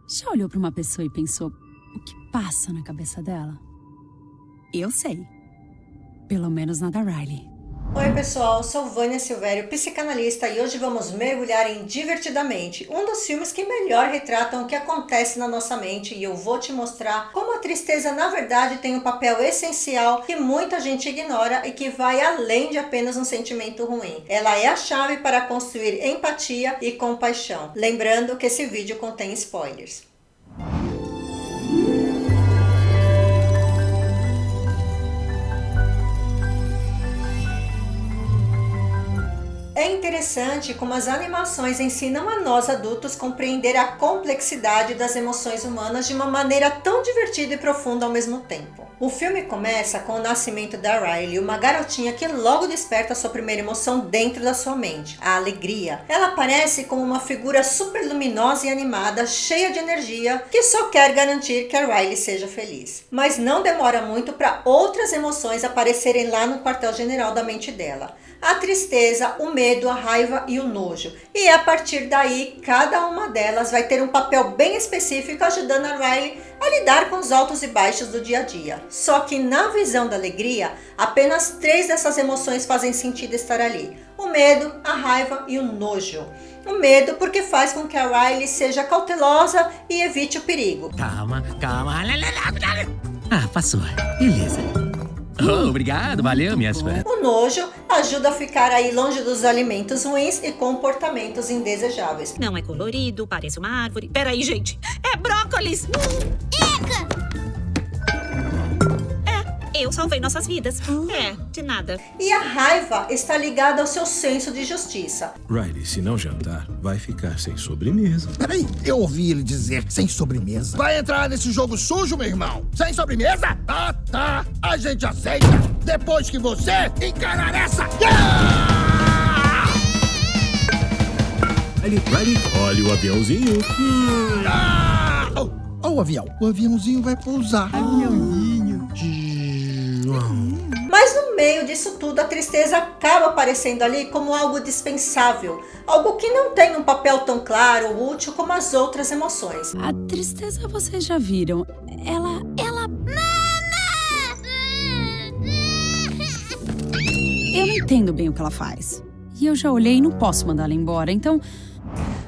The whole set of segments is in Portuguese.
Já olhou para uma pessoa e pensou o que passa na cabeça dela? Eu sei. Pelo menos na da Riley. Oi pessoal, sou Vânia Silvério, psicanalista, e hoje vamos mergulhar em Divertidamente, um dos filmes que melhor retratam o que acontece na nossa mente, e eu vou te mostrar como a tristeza na verdade tem um papel essencial que muita gente ignora e que vai além de apenas um sentimento ruim. Ela é a chave para construir empatia e compaixão. Lembrando que esse vídeo contém spoilers. É interessante como as animações ensinam a nós adultos compreender a complexidade das emoções humanas de uma maneira tão divertida e profunda ao mesmo tempo. O filme começa com o nascimento da Riley, uma garotinha que logo desperta sua primeira emoção dentro da sua mente, a alegria. Ela aparece como uma figura super luminosa e animada, cheia de energia, que só quer garantir que a Riley seja feliz. Mas não demora muito para outras emoções aparecerem lá no quartel-general da mente dela. A tristeza, o medo, a raiva e o nojo. E a partir daí, cada uma delas vai ter um papel bem específico ajudando a Riley a lidar com os altos e baixos do dia a dia. Só que na visão da alegria, apenas 3 dessas emoções fazem sentido estar ali. O medo, a raiva e o nojo. O medo porque faz com que a Riley seja cautelosa e evite o perigo. Calma. Ah, passou. Beleza. Oh, obrigado, valeu, minhas fãs. O nojo ajuda a ficar aí longe dos alimentos ruins e comportamentos indesejáveis. Não é colorido, parece uma árvore. Peraí, gente. É brócolis! Eu salvei nossas vidas. De nada. E a raiva está ligada ao seu senso de justiça. Riley, se não jantar, vai ficar sem sobremesa. Peraí, eu ouvi ele dizer sem sobremesa. Vai entrar nesse jogo sujo, meu irmão? Sem sobremesa? Tá. A gente aceita. Depois que você encarar essa... Riley, olha o aviãozinho. Ó o avião. O aviãozinho vai pousar. Mas no meio disso tudo, a tristeza acaba aparecendo ali como algo dispensável. Algo que não tem um papel tão claro ou útil como as outras emoções. A tristeza vocês já viram. Ela... Eu não entendo bem o que ela faz. E eu já olhei e não posso mandar ela embora, então...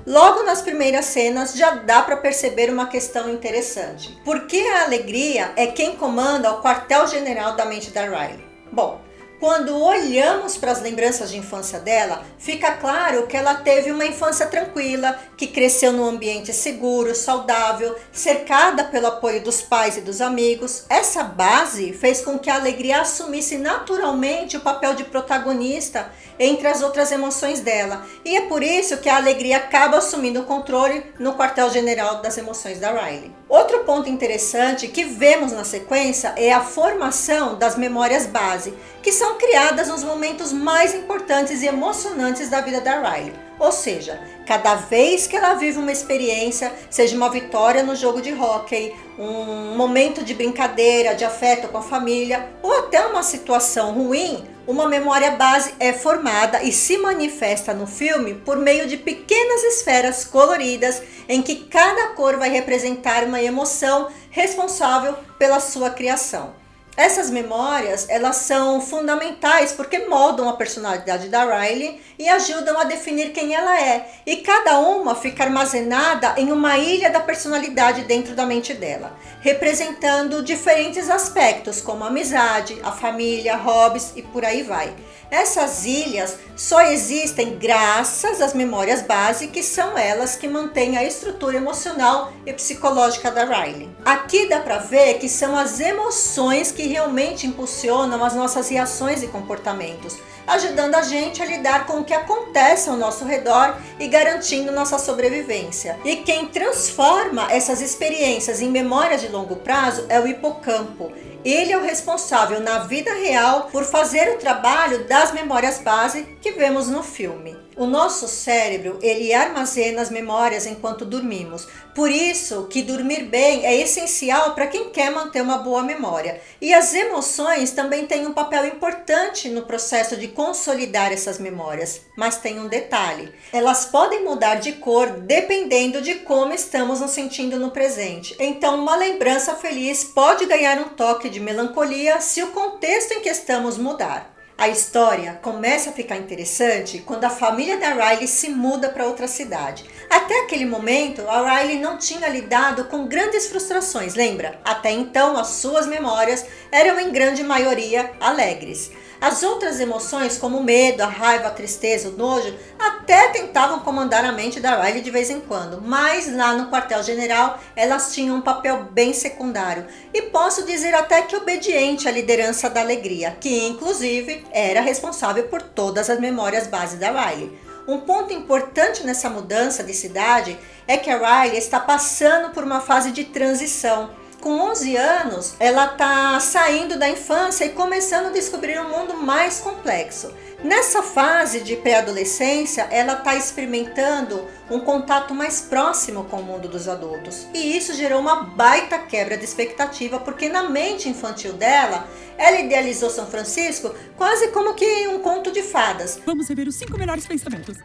Logo nas primeiras cenas já dá para perceber uma questão interessante. Por que a alegria é quem comanda o quartel-general da mente da Riley? Bom, quando olhamos para as lembranças de infância dela, fica claro que ela teve uma infância tranquila, que cresceu num ambiente seguro, saudável, cercada pelo apoio dos pais e dos amigos. Essa base fez com que a alegria assumisse naturalmente o papel de protagonista entre as outras emoções dela. E é por isso que a alegria acaba assumindo o controle no quartel-general das emoções da Riley. Outro ponto interessante que vemos na sequência é a formação das memórias base, que são criadas nos momentos mais importantes e emocionantes da vida da Riley. Ou seja, cada vez que ela vive uma experiência, seja uma vitória no jogo de hóquei, um momento de brincadeira, de afeto com a família, ou até uma situação ruim, uma memória base é formada e se manifesta no filme por meio de pequenas esferas coloridas em que cada cor vai representar uma emoção responsável pela sua criação. Essas memórias, elas são fundamentais porque moldam a personalidade da Riley e ajudam a definir quem ela é. E cada uma fica armazenada em uma ilha da personalidade dentro da mente dela, representando diferentes aspectos como a amizade, a família, hobbies e por aí vai. Essas ilhas só existem graças às memórias base, que são elas que mantêm a estrutura emocional e psicológica da Riley. Aqui dá para ver que são as emoções que realmente impulsionam as nossas reações e comportamentos, ajudando a gente a lidar com o que acontece ao nosso redor e garantindo nossa sobrevivência. E quem transforma essas experiências em memórias de longo prazo é o hipocampo. Ele é o responsável na vida real por fazer o trabalho das memórias base que vemos no filme. O nosso cérebro, ele armazena as memórias enquanto dormimos. Por isso que dormir bem é essencial para quem quer manter uma boa memória. E as emoções também têm um papel importante no processo de consolidar essas memórias. Mas tem um detalhe: elas podem mudar de cor dependendo de como estamos nos sentindo no presente. Então, uma lembrança feliz pode ganhar um toque de melancolia se o contexto em que estamos mudar. A história começa a ficar interessante quando a família da Riley se muda para outra cidade. Até aquele momento, a Riley não tinha lidado com grandes frustrações, lembra? Até então, as suas memórias eram em grande maioria alegres. As outras emoções, como o medo, a raiva, a tristeza, o nojo, até tentavam comandar a mente da Riley de vez em quando, mas lá no quartel-general elas tinham um papel bem secundário e posso dizer até que obediente à liderança da alegria, que inclusive era responsável por todas as memórias base da Riley. Um ponto importante nessa mudança de cidade é que a Riley está passando por uma fase de transição. Com 11 anos, ela está saindo da infância e começando a descobrir um mundo mais complexo. Nessa fase de pré-adolescência, ela está experimentando um contato mais próximo com o mundo dos adultos. E isso gerou uma baita quebra de expectativa, porque na mente infantil dela, ela idealizou São Francisco quase como que um conto de fadas. Vamos rever os 5 melhores pensamentos.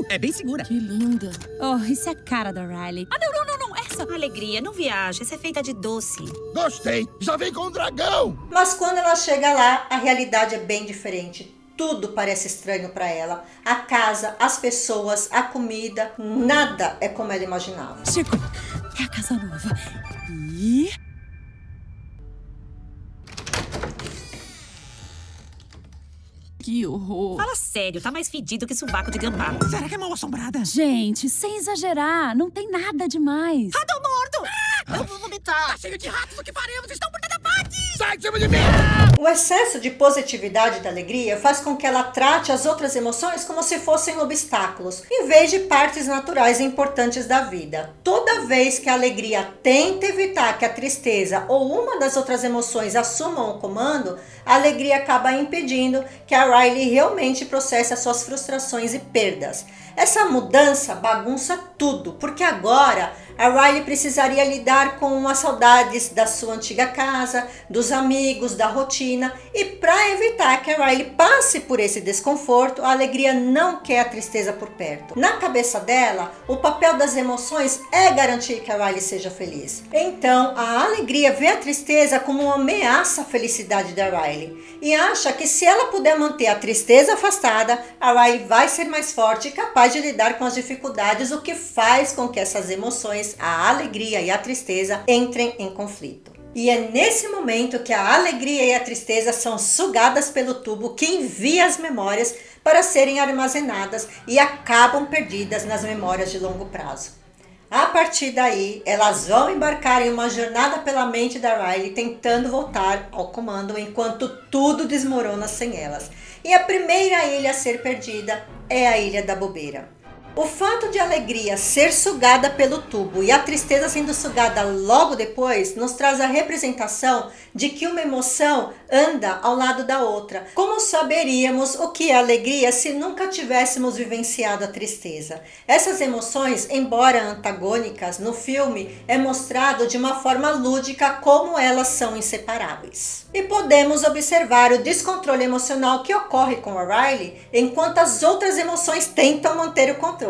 É bem segura. Que linda. Oh, isso é a cara da Riley. Ah, não. Essa. Alegria, não viaja. Essa é feita de doce. Gostei! Já vem com um dragão! Mas quando ela chega lá, a realidade é bem diferente. Tudo parece estranho para ela. A casa, as pessoas, a comida, nada é como ela imaginava. Chegou. É a casa nova. E... que horror. Fala sério, tá mais fedido que sovaco de gambá. Será que é mal assombrada? Gente, sem exagerar, não tem nada demais. Rato morto! Eu vou vomitar. Tá cheio de ratos, o que faremos? Estão por toda parte. Sai de cima de mim! O excesso de positividade da alegria faz com que ela trate as outras emoções como se fossem obstáculos, em vez de partes naturais e importantes da vida. Toda vez que a alegria tenta evitar que a tristeza ou uma das outras emoções assumam o comando, a alegria acaba impedindo que a Riley realmente processe as suas frustrações e perdas. Essa mudança bagunça tudo, porque agora a Riley precisaria lidar com as saudades da sua antiga casa, dos amigos, da rotina, e para evitar que a Riley passe por esse desconforto, a alegria não quer a tristeza por perto. Na cabeça dela, o papel das emoções é garantir que a Riley seja feliz. Então, a alegria vê a tristeza como uma ameaça à felicidade da Riley e acha que se ela puder manter a tristeza afastada, a Riley vai ser mais forte e capaz de lidar com as dificuldades, o que faz com que essas emoções, a alegria e a tristeza, entrem em conflito. E é nesse momento que a alegria e a tristeza são sugadas pelo tubo que envia as memórias para serem armazenadas e acabam perdidas nas memórias de longo prazo. A partir daí, elas vão embarcar em uma jornada pela mente da Riley, tentando voltar ao comando enquanto tudo desmorona sem elas. E a primeira ilha a ser perdida é a Ilha da Bobeira. O fato de a alegria ser sugada pelo tubo e a tristeza sendo sugada logo depois nos traz a representação de que uma emoção anda ao lado da outra. Como saberíamos o que é alegria se nunca tivéssemos vivenciado a tristeza? Essas emoções, embora antagônicas, no filme é mostrado de uma forma lúdica como elas são inseparáveis. E podemos observar o descontrole emocional que ocorre com a Riley enquanto as outras emoções tentam manter o controle.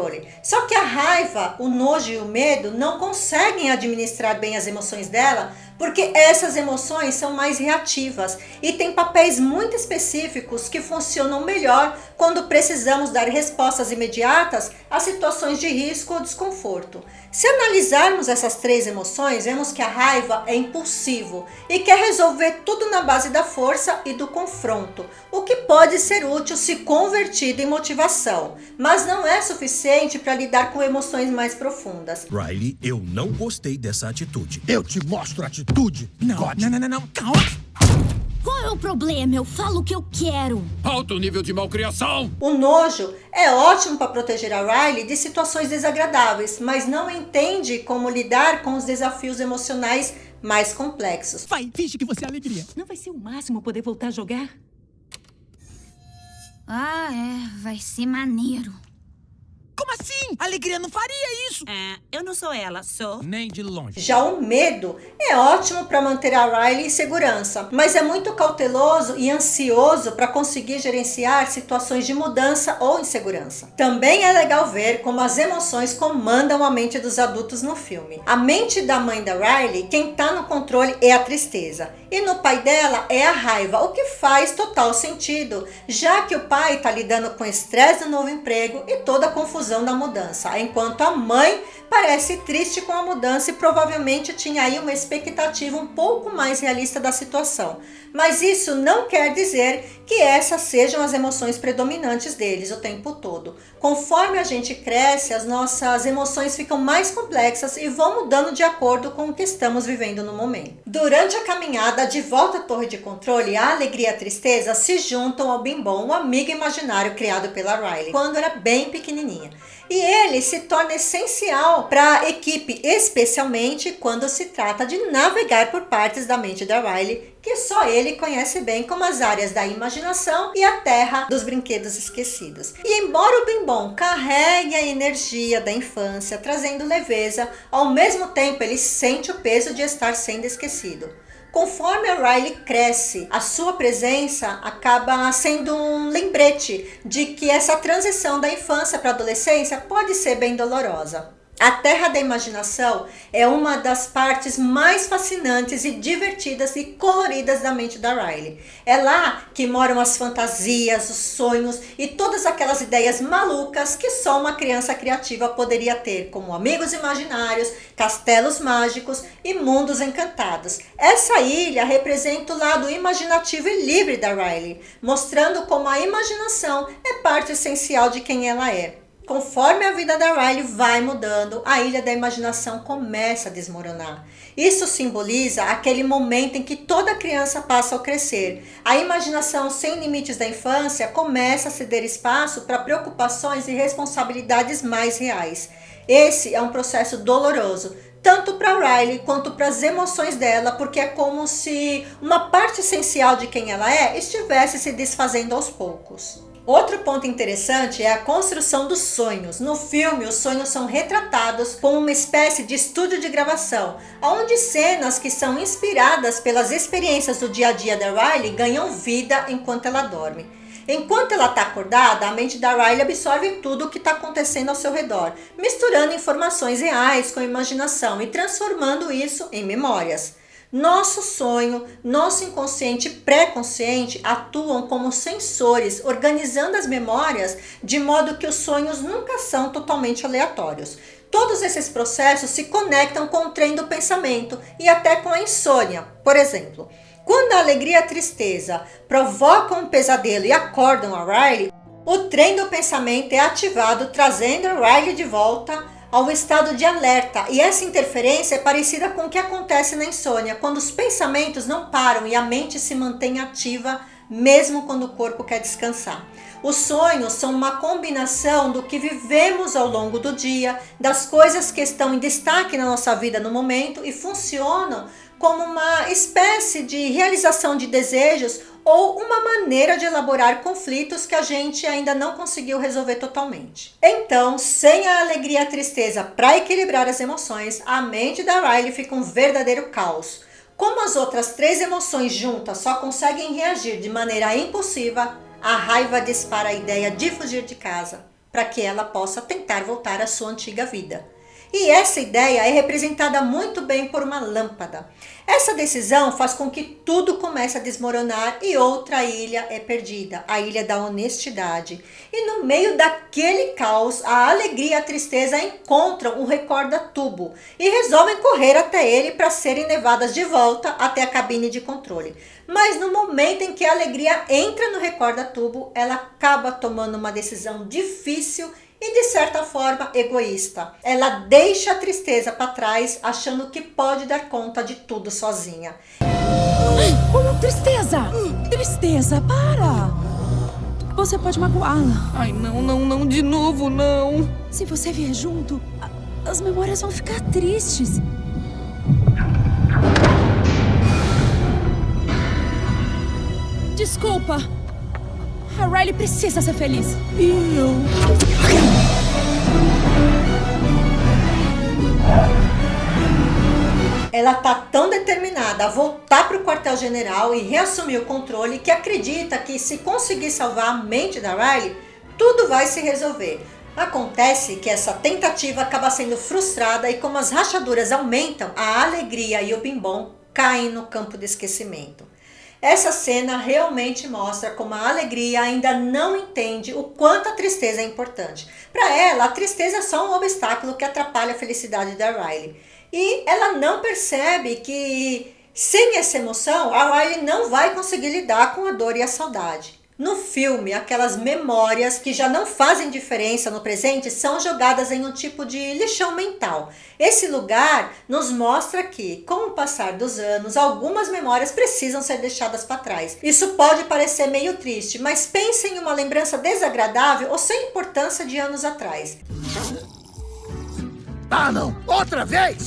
Só que a raiva, o nojo e o medo não conseguem administrar bem as emoções dela, porque essas emoções são mais reativas e têm papéis muito específicos que funcionam melhor quando precisamos dar respostas imediatas a situações de risco ou desconforto. Se analisarmos essas três emoções, vemos que a raiva é impulsivo e quer resolver tudo na base da força e do confronto, o que pode ser útil se convertido em motivação, mas não é suficiente para lidar com emoções mais profundas. Riley, eu não gostei dessa atitude. Eu te mostro atitude. Não, calma. Qual é o problema? Eu falo o que eu quero. Alto nível de malcriação. O nojo é ótimo para proteger a Riley de situações desagradáveis, mas não entende como lidar com os desafios emocionais mais complexos. Vai, finge que você é alegria. Não vai ser o máximo poder voltar a jogar? Ah, vai ser maneiro. Como assim? A Alegria não faria isso. Eu não sou ela, sou. Nem de longe. Já o medo é ótimo para manter a Riley em segurança, mas é muito cauteloso e ansioso para conseguir gerenciar situações de mudança ou insegurança. Também é legal ver como as emoções comandam a mente dos adultos no filme. A mente da mãe da Riley, quem está no controle é a tristeza, e no pai dela é a raiva, o que faz total sentido, já que o pai está lidando com o estresse do novo emprego e toda a confusão da mudança, enquanto a mãe parece triste com a mudança e provavelmente tinha aí uma expectativa um pouco mais realista da situação. Mas isso não quer dizer que essas sejam as emoções predominantes deles o tempo todo. Conforme a gente cresce, as nossas emoções ficam mais complexas e vão mudando de acordo com o que estamos vivendo no momento. Durante a caminhada de volta à torre de controle, a alegria e a tristeza se juntam ao Bim Bom, um amigo imaginário criado pela Riley, quando era bem pequenininha. E ele se torna essencial para a equipe, especialmente quando se trata de navegar por partes da mente da Riley, que só ele conhece bem, como as áreas da imaginação e a terra dos brinquedos esquecidos. E embora o Bim Bom carregue a energia da infância, trazendo leveza, ao mesmo tempo ele sente o peso de estar sendo esquecido. Conforme a Riley cresce, a sua presença acaba sendo um lembrete de que essa transição da infância para a adolescência pode ser bem dolorosa. A Terra da Imaginação é uma das partes mais fascinantes e divertidas e coloridas da mente da Riley. É lá que moram as fantasias, os sonhos e todas aquelas ideias malucas que só uma criança criativa poderia ter, como amigos imaginários, castelos mágicos e mundos encantados. Essa ilha representa o lado imaginativo e livre da Riley, mostrando como a imaginação é parte essencial de quem ela é. Conforme a vida da Riley vai mudando, a Ilha da Imaginação começa a desmoronar. Isso simboliza aquele momento em que toda criança passa ao crescer. A imaginação sem limites da infância começa a ceder espaço para preocupações e responsabilidades mais reais. Esse é um processo doloroso, tanto para Riley quanto para as emoções dela, porque é como se uma parte essencial de quem ela é estivesse se desfazendo aos poucos. Outro ponto interessante é a construção dos sonhos. No filme, os sonhos são retratados como uma espécie de estúdio de gravação, onde cenas que são inspiradas pelas experiências do dia a dia da Riley ganham vida enquanto ela dorme. Enquanto ela está acordada, a mente da Riley absorve tudo o que está acontecendo ao seu redor, misturando informações reais com a imaginação e transformando isso em memórias. Nosso sonho, nosso inconsciente e pré-consciente atuam como sensores, organizando as memórias de modo que os sonhos nunca são totalmente aleatórios. Todos esses processos se conectam com o trem do pensamento e até com a insônia. Por exemplo, quando a alegria e a tristeza provocam um pesadelo e acordam a Riley, o trem do pensamento é ativado, trazendo a Riley de volta ao estado de alerta, e essa interferência é parecida com o que acontece na insônia, quando os pensamentos não param e a mente se mantém ativa, mesmo quando o corpo quer descansar. Os sonhos são uma combinação do que vivemos ao longo do dia, das coisas que estão em destaque na nossa vida no momento e funcionam como uma espécie de realização de desejos ou uma maneira de elaborar conflitos que a gente ainda não conseguiu resolver totalmente. Então, sem a alegria e a tristeza para equilibrar as emoções, a mente da Riley fica um verdadeiro caos. Como as outras três emoções juntas só conseguem reagir de maneira impulsiva, a raiva dispara a ideia de fugir de casa para que ela possa tentar voltar à sua antiga vida. E essa ideia é representada muito bem por uma lâmpada. Essa decisão faz com que tudo comece a desmoronar e outra ilha é perdida, a ilha da honestidade. E no meio daquele caos, a alegria e a tristeza encontram o recorda-tubo e resolvem correr até ele para serem levadas de volta até a cabine de controle. Mas no momento em que a alegria entra no recorda-tubo, ela acaba tomando uma decisão difícil e de certa forma egoísta. Ela deixa a tristeza para trás, achando que pode dar conta de tudo sozinha. Tristeza! Tristeza, para! Você pode magoá-la. Ai, não, de novo, não. Se você vier junto, as memórias vão ficar tristes. Desculpa. A Riley precisa ser feliz. E eu? Ela tá tão determinada a voltar para o quartel-general e reassumir o controle que acredita que se conseguir salvar a mente da Riley, tudo vai se resolver. Acontece que essa tentativa acaba sendo frustrada e como as rachaduras aumentam, a alegria e o Bim Bom caem no campo de esquecimento. Essa cena realmente mostra como a alegria ainda não entende o quanto a tristeza é importante. Para ela, a tristeza é só um obstáculo que atrapalha a felicidade da Riley. E ela não percebe que sem essa emoção, a Riley não vai conseguir lidar com a dor e a saudade. No filme, aquelas memórias que já não fazem diferença no presente são jogadas em um tipo de lixão mental. Esse lugar nos mostra que, com o passar dos anos, algumas memórias precisam ser deixadas para trás. Isso pode parecer meio triste, mas pense em uma lembrança desagradável ou sem importância de anos atrás. Ah, não! Outra vez!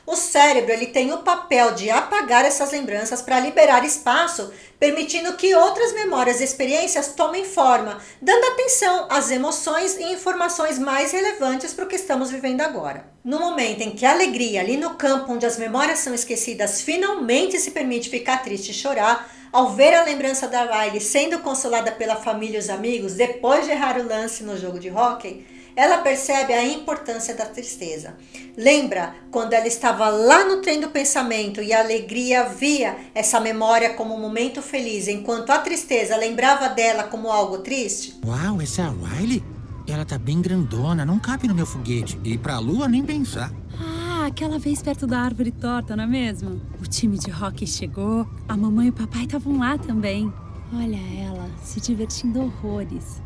O cérebro ele tem o papel de apagar essas lembranças para liberar espaço, permitindo que outras memórias e experiências tomem forma, dando atenção às emoções e informações mais relevantes para o que estamos vivendo agora. No momento em que a alegria, ali no campo onde as memórias são esquecidas, finalmente se permite ficar triste e chorar, ao ver a lembrança da Riley sendo consolada pela família e os amigos depois de errar o lance no jogo de hóquei, ela percebe a importância da tristeza. Lembra quando ela estava lá no trem do pensamento e a alegria via essa memória como um momento feliz, enquanto a tristeza lembrava dela como algo triste? Uau, essa é a Riley? Ela tá bem grandona, não cabe no meu foguete. E pra lua nem pensar. Ah, aquela vez perto da árvore torta, não é mesmo? O time de hóquei chegou, a mamãe e o papai estavam lá também. Olha ela, se divertindo horrores.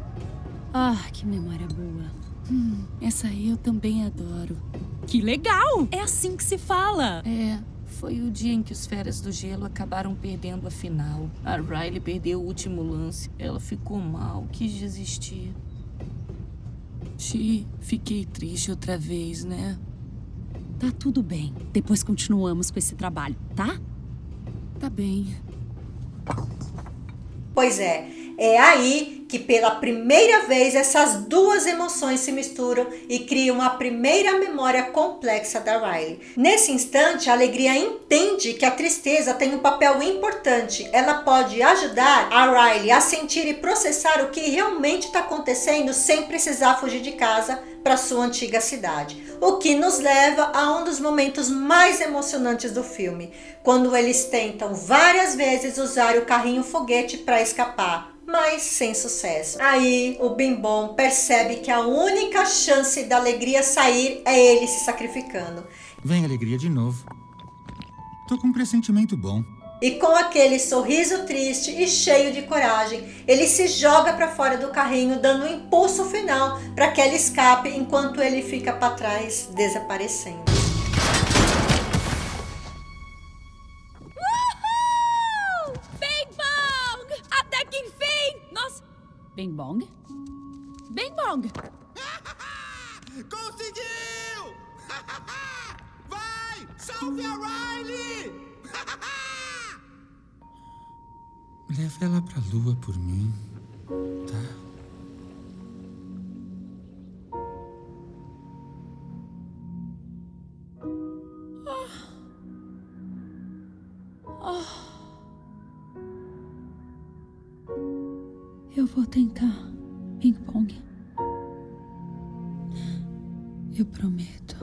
Ah, que memória boa. Essa aí eu também adoro. Que legal! É assim que se fala. É, foi o dia em que os Feras do Gelo acabaram perdendo a final. A Riley perdeu o último lance. Ela ficou mal, quis desistir. Fiquei triste outra vez, né? Tá tudo bem. Depois continuamos com esse trabalho, tá? Tá bem. Pois é aí que pela primeira vez essas duas emoções se misturam e criam a primeira memória complexa da Riley. Nesse instante, a alegria entende que a tristeza tem um papel importante. Ela pode ajudar a Riley a sentir e processar o que realmente está acontecendo sem precisar fugir de casa para sua antiga cidade. O que nos leva a um dos momentos mais emocionantes do filme, quando eles tentam várias vezes usar o carrinho foguete para escapar, mas sem sucesso. Aí o Bim Bom percebe que a única chance da alegria sair é ele se sacrificando. Vem alegria de novo. Tô com um pressentimento bom. E com aquele sorriso triste e cheio de coragem, ele se joga para fora do carrinho, dando um impulso final para que ela escape, enquanto ele fica para trás, desaparecendo. Uhul! Bing Bong! Até que enfim! Nossa! Bing Bong? Bing Bong! Conseguiu! Vai! Salve a Riley! Leva ela pra lua por mim, tá? Eu vou tentar, Bing Bong. Eu prometo.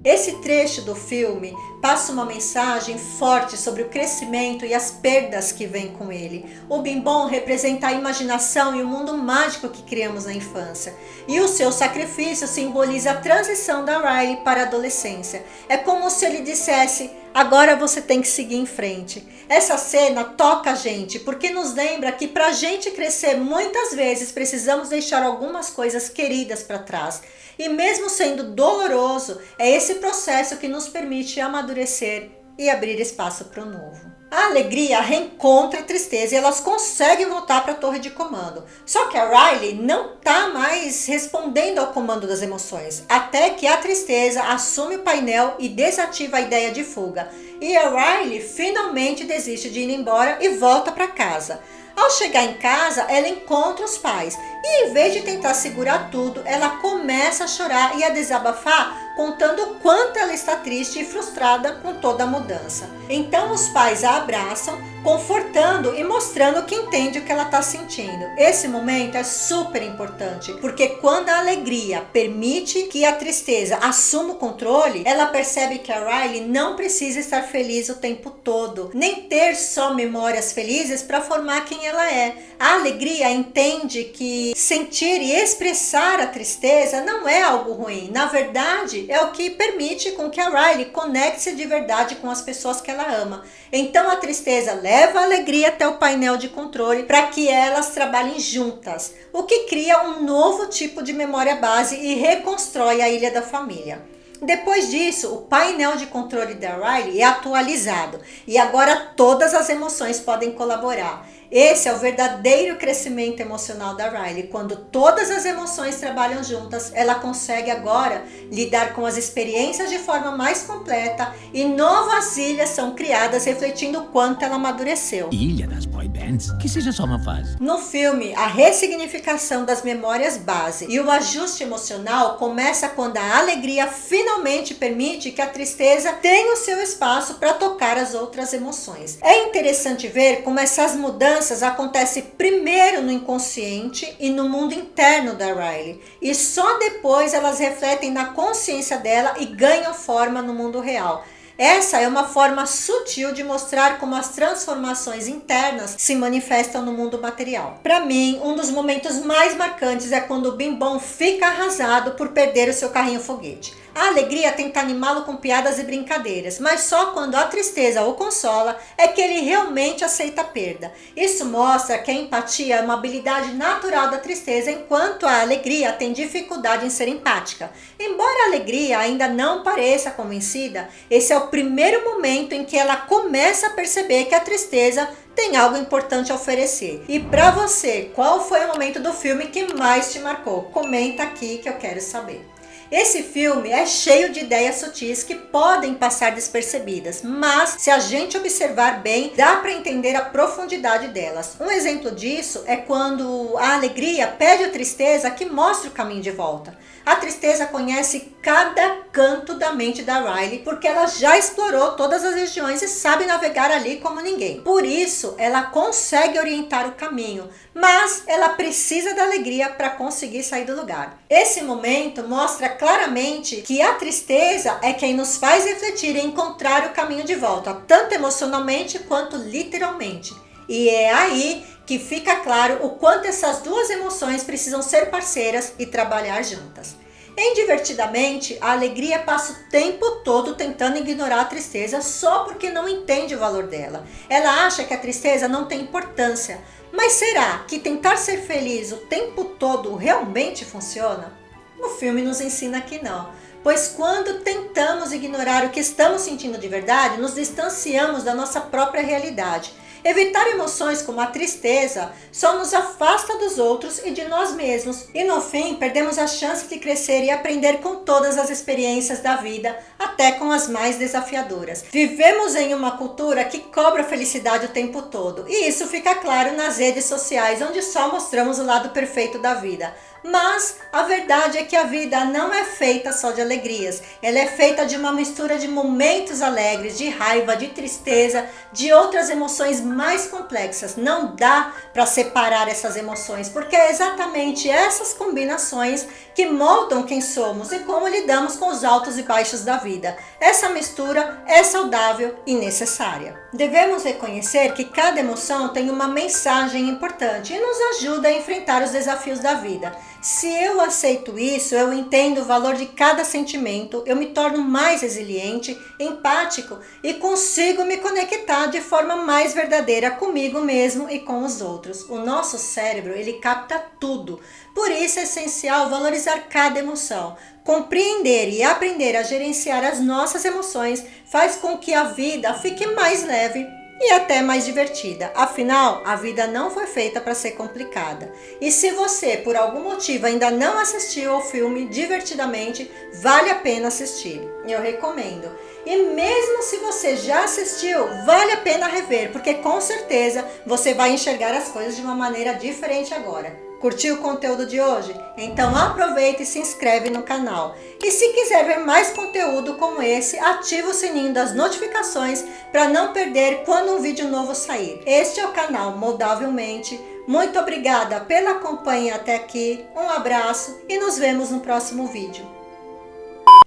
Esse trecho do filme passa uma mensagem forte sobre o crescimento e as perdas que vêm com ele. O Bim Bom representa a imaginação e o mundo mágico que criamos na infância. E o seu sacrifício simboliza a transição da Riley para a adolescência. É como se ele dissesse: agora você tem que seguir em frente. Essa cena toca a gente porque nos lembra que para a gente crescer muitas vezes precisamos deixar algumas coisas queridas para trás. E mesmo sendo doloroso, é esse processo que nos permite amadurecer e abrir espaço para o novo. A Alegria reencontra a Tristeza e elas conseguem voltar para a torre de comando. Só que a Riley não está mais respondendo ao comando das emoções, até que a Tristeza assume o painel e desativa a ideia de fuga. E a Riley finalmente desiste de ir embora e volta para casa. Ao chegar em casa, ela encontra os pais e, em vez de tentar segurar tudo, ela começa a chorar e a desabafar, contando o quanto ela está triste e frustrada com toda a mudança. Então os pais a abraçam, confortando e mostrando que entende o que ela está sentindo. Esse momento é super importante, porque quando a Alegria permite que a Tristeza assuma o controle, ela percebe que a Riley não precisa estar feliz o tempo todo, nem ter só memórias felizes para formar quem ela é. A Alegria entende que sentir e expressar a tristeza não é algo ruim. Na verdade, é o que permite com que a Riley conecte-se de verdade com as pessoas que ela ama. Então a Tristeza leva a Alegria até o painel de controle para que elas trabalhem juntas, o que cria um novo tipo de memória base e reconstrói a Ilha da Família. Depois disso, o painel de controle da Riley é atualizado e agora todas as emoções podem colaborar. Esse é o verdadeiro crescimento emocional da Riley. Quando todas as emoções trabalham juntas, ela consegue agora lidar com as experiências de forma mais completa e novas ilhas são criadas refletindo o quanto ela amadureceu. Ilha das boy bands? Que seja só uma fase. No filme, a ressignificação das memórias base e o ajuste emocional começa quando a Alegria finalmente permite que a Tristeza tenha o seu espaço para tocar as outras emoções. É interessante ver como essas mudanças acontecem primeiro no inconsciente e no mundo interno da Riley, e só depois elas refletem na consciência dela e ganham forma no mundo real. Essa é uma forma sutil de mostrar como as transformações internas se manifestam no mundo material. Para mim, um dos momentos mais marcantes é quando o Bim Bom fica arrasado por perder o seu carrinho foguete. A Alegria tenta animá-lo com piadas e brincadeiras, mas só quando a Tristeza o consola é que ele realmente aceita a perda. Isso mostra que a empatia é uma habilidade natural da Tristeza, enquanto a Alegria tem dificuldade em ser empática. Embora a Alegria ainda não pareça convencida, esse é o primeiro momento em que ela começa a perceber que a Tristeza tem algo importante a oferecer. E para você, qual foi o momento do filme que mais te marcou? Comenta aqui que eu quero saber. Esse filme é cheio de ideias sutis que podem passar despercebidas, mas se a gente observar bem, dá para entender a profundidade delas. Um exemplo disso é quando a Alegria pede a Tristeza que mostre o caminho de volta. A Tristeza conhece cada canto da mente da Riley porque ela já explorou todas as regiões e sabe navegar ali como ninguém. Por isso, ela consegue orientar o caminho, mas ela precisa da Alegria para conseguir sair do lugar. Esse momento mostra claramente que a Tristeza é quem nos faz refletir e encontrar o caminho de volta, tanto emocionalmente quanto literalmente. E é aí que fica claro o quanto essas duas emoções precisam ser parceiras e trabalhar juntas. Em Divertidamente, a Alegria passa o tempo todo tentando ignorar a Tristeza só porque não entende o valor dela. Ela acha que a Tristeza não tem importância. Mas será que tentar ser feliz o tempo todo realmente funciona? O filme nos ensina que não. Pois quando tentamos ignorar o que estamos sentindo de verdade, nos distanciamos da nossa própria realidade. Evitar emoções como a tristeza só nos afasta dos outros e de nós mesmos. E no fim, perdemos a chance de crescer e aprender com todas as experiências da vida, até com as mais desafiadoras. Vivemos em uma cultura que cobra a felicidade o tempo todo. E isso fica claro nas redes sociais, onde só mostramos o lado perfeito da vida. Mas a verdade é que a vida não é feita só de alegrias. Ela é feita de uma mistura de momentos alegres, de raiva, de tristeza, de outras emoções mais complexas. Não dá para separar essas emoções, porque é exatamente essas combinações que moldam quem somos e como lidamos com os altos e baixos da vida. Essa mistura é saudável e necessária. Devemos reconhecer que cada emoção tem uma mensagem importante e nos ajuda a enfrentar os desafios da vida. Se eu aceito isso, eu entendo o valor de cada sentimento, eu me torno mais resiliente, empático e consigo me conectar de forma mais verdadeira comigo mesmo e com os outros. O nosso cérebro, ele capta tudo. Por isso é essencial valorizar cada emoção. Compreender e aprender a gerenciar as nossas emoções faz com que a vida fique mais leve e até mais divertida. Afinal, a vida não foi feita para ser complicada. E se você, por algum motivo, ainda não assistiu ao filme Divertidamente, vale a pena assistir. Eu recomendo. E mesmo se você já assistiu, vale a pena rever, porque com certeza você vai enxergar as coisas de uma maneira diferente agora. Curtiu o conteúdo de hoje? Então aproveita e se inscreve no canal. E se quiser ver mais conteúdo como esse, ativa o sininho das notificações para não perder quando um vídeo novo sair. Este é o canal Moldavelmente. Muito obrigada pela companhia até aqui, um abraço e nos vemos no próximo vídeo.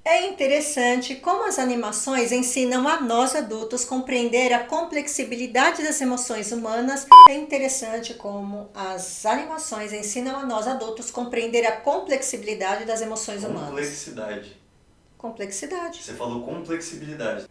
É interessante como as animações ensinam a nós adultos compreender a complexibilidade das emoções humanas. É interessante como as animações ensinam a nós adultos compreender a complexibilidade das emoções humanas. Complexidade. Complexidade. Você falou complexibilidade.